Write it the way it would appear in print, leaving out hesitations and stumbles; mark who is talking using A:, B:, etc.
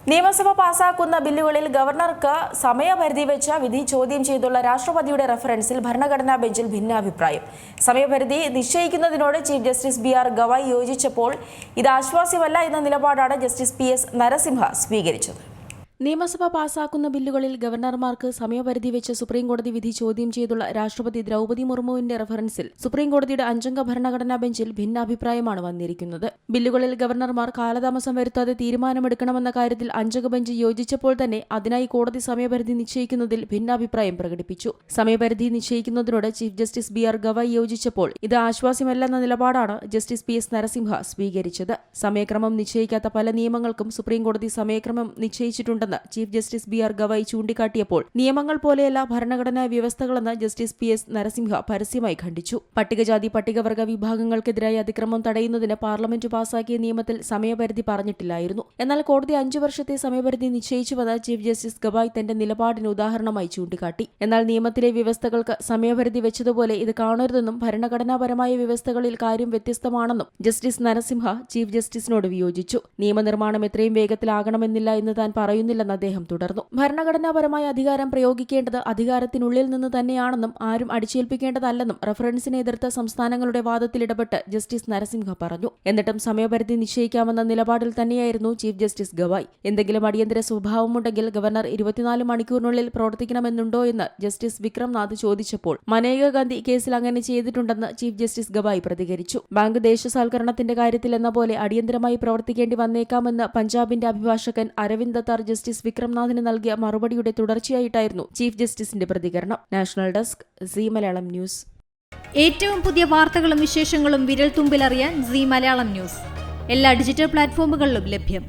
A: നിയമസഭ പാസാക്കുന്ന ബില്ലുകളിൽ ഗവർണർക്ക് സമയപരിധി വെച്ച വിധി ചോദ്യം ചെയ്തുള്ള രാഷ്ട്രപതിയുടെ റഫറൻസിൽ ഭരണഘടനാ ബെഞ്ചിൽ ഭിന്നാഭിപ്രായം. സമയപരിധി നിശ്ചയിക്കുന്നതിനോട് ചീഫ് ജസ്റ്റിസ് ബി.ആർ. ഗവായ് യോജിച്ചപ്പോൾ ഇത് ആശ്വാസ്യമല്ല എന്ന നിലപാടാണ് ജസ്റ്റിസ് പി.എസ്. നരസിംഹ സ്വീകരിച്ചത്. നിയമസഭ പാസാക്കുന്ന ബില്ലുകളിൽ ഗവർണർമാർക്ക് സമയപരിധി വെച്ച് സുപ്രീംകോടതി വിധി ചോദ്യം ചെയ്തുള്ള രാഷ്ട്രപതി ദ്രൗപദി മുർമുവിന്റെ റഫറൻസിൽ സുപ്രീംകോടതിയുടെ 5-അംഗ ഭരണഘടനാ ബെഞ്ചിൽ ഭിന്നാഭിപ്രായമാണ് വന്നിരിക്കുന്നത്. ബില്ലുകളിൽ ഗവർണർമാർ കാലതാമസം വരുത്താതെ തീരുമാനമെടുക്കണമെന്ന കാര്യത്തിൽ 5-അംഗ ബെഞ്ച് യോജിച്ചപ്പോൾ തന്നെ അതിനായി കോടതി സമയപരിധി നിശ്ചയിക്കുന്നതിൽ ഭിന്നാഭിപ്രായം പ്രകടിപ്പിച്ചു. സമയപരിധി നിശ്ചയിക്കുന്നതിനോട് ചീഫ് ജസ്റ്റിസ് ബി.ആർ. ഗവായ് യോജിച്ചപ്പോൾ ഇത് ആശ്വാസ്യമല്ലെന്ന നിലപാടാണ് ജസ്റ്റിസ് പി.എസ്. നരസിംഹ സ്വീകരിച്ചത്. സമയക്രമം നിശ്ചയിക്കാത്ത പല നിയമങ്ങൾക്കും സുപ്രീംകോടതി സമയക്രമം നിശ്ചയിച്ചിട്ടുണ്ട് ചീഫ് ജസ്റ്റിസ് ബി.ആർ. ഗവായ് ചൂണ്ടിക്കാട്ടിയപ്പോൾ നിയമങ്ങൾ പോലെയല്ല ഭരണഘടനാ വ്യവസ്ഥകളെന്ന് ജസ്റ്റിസ് പി.എസ്. നരസിംഹ പരസ്യമായി ഖണ്ഡിച്ചു. പട്ടികജാതി പട്ടികവർഗ വിഭാഗങ്ങൾക്കെതിരായ അതിക്രമം തടയുന്നതിന് പാർലമെന്റ് പാസാക്കിയ നിയമത്തിൽ സമയപരിധി പറഞ്ഞിട്ടില്ലായിരുന്നു. എന്നാൽ കോടതി 5 വർഷത്തെ സമയപരിധി നിശ്ചയിച്ചുവെന്ന് ചീഫ് ജസ്റ്റിസ് ഗവായ് തന്റെ നിലപാടിന് ഉദാഹരണമായി ചൂണ്ടിക്കാട്ടി. എന്നാൽ നിയമത്തിലെ വ്യവസ്ഥകൾക്ക് സമയപരിധി വെച്ചതുപോലെ ഇത് കാണരുതെന്നും ഭരണഘടനാപരമായ വ്യവസ്ഥകളിൽ കാര്യം വ്യത്യസ്തമാണെന്നും ജസ്റ്റിസ് നരസിംഹ ചീഫ് ജസ്റ്റിസിനോട് വിയോജിച്ചു. നിയമനിർമ്മാണം എത്രയും വേഗത്തിലാകണമെന്നില്ല എന്ന് താൻ പറയുന്നില്ലെന്ന് അദ്ദേഹം തുടർന്നു. ഭരണഘടനാപരമായ അധികാരം പ്രയോഗിക്കേണ്ടത് അധികാരത്തിനുള്ളിൽ നിന്ന് തന്നെയാണെന്നും ആരും അടിച്ചേൽപ്പിക്കേണ്ടതല്ലെന്നും റഫറൻസിനെ എതിർത്ത സംസ്ഥാനങ്ങളുടെ വാദത്തിൽ ഇടപെട്ട് ജസ്റ്റിസ് നരസിംഹ പറഞ്ഞു. എന്നിട്ടും സമയപരിധി നിശ്ചയിക്കാമെന്ന നിലപാടിൽ തന്നെയായിരുന്നു ചീഫ് ജസ്റ്റിസ് ഗവായ്. എന്തെങ്കിലും അടിയന്തര സ്വഭാവമുണ്ടെങ്കിൽ ഗവർണർ 24 മണിക്കൂറിനുള്ളിൽ പ്രവർത്തിക്കണമെന്നുണ്ടോ എന്ന് ജസ്റ്റിസ് വിക്രംനാഥ് ചോദിച്ചപ്പോൾ മനേക ഗാന്ധി കേസിൽ അങ്ങനെ ചെയ്തിട്ടുണ്ടെന്ന് ചീഫ് ജസ്റ്റിസ് ഗവായ് പ്രതികരിച്ചു. ബാങ്ക് ദേശസാൽക്കരണത്തിന്റെ കാര്യത്തിൽ എന്ന പോലെ അടിയന്തരമായി പ്രവർത്തിക്കേണ്ടി വന്നേക്കാമെന്ന് പഞ്ചാബിന്റെ അഭിഭാഷകൻ അരവിന്ദ് ദത്താർ ജസ്റ്റിസ് വിക്രംനാഥിന് നൽകിയ മറുപടിയുടെ തുടർച്ചയായിട്ടായിരുന്നു ചീഫ് ജസ്റ്റിസിന്റെ പ്രതികരണം. National desk, Zee Malayalam news.
B: ഏറ്റവും പുതിയ വാർത്തകളും വിശേഷങ്ങളും വിരൽ തുമ്പിലറിയാൻ സീ മലയാളം ന്യൂസ് എല്ലാ ഡിജിറ്റൽ പ്ലാറ്റ്ഫോമുകളിലും ലഭ്യം.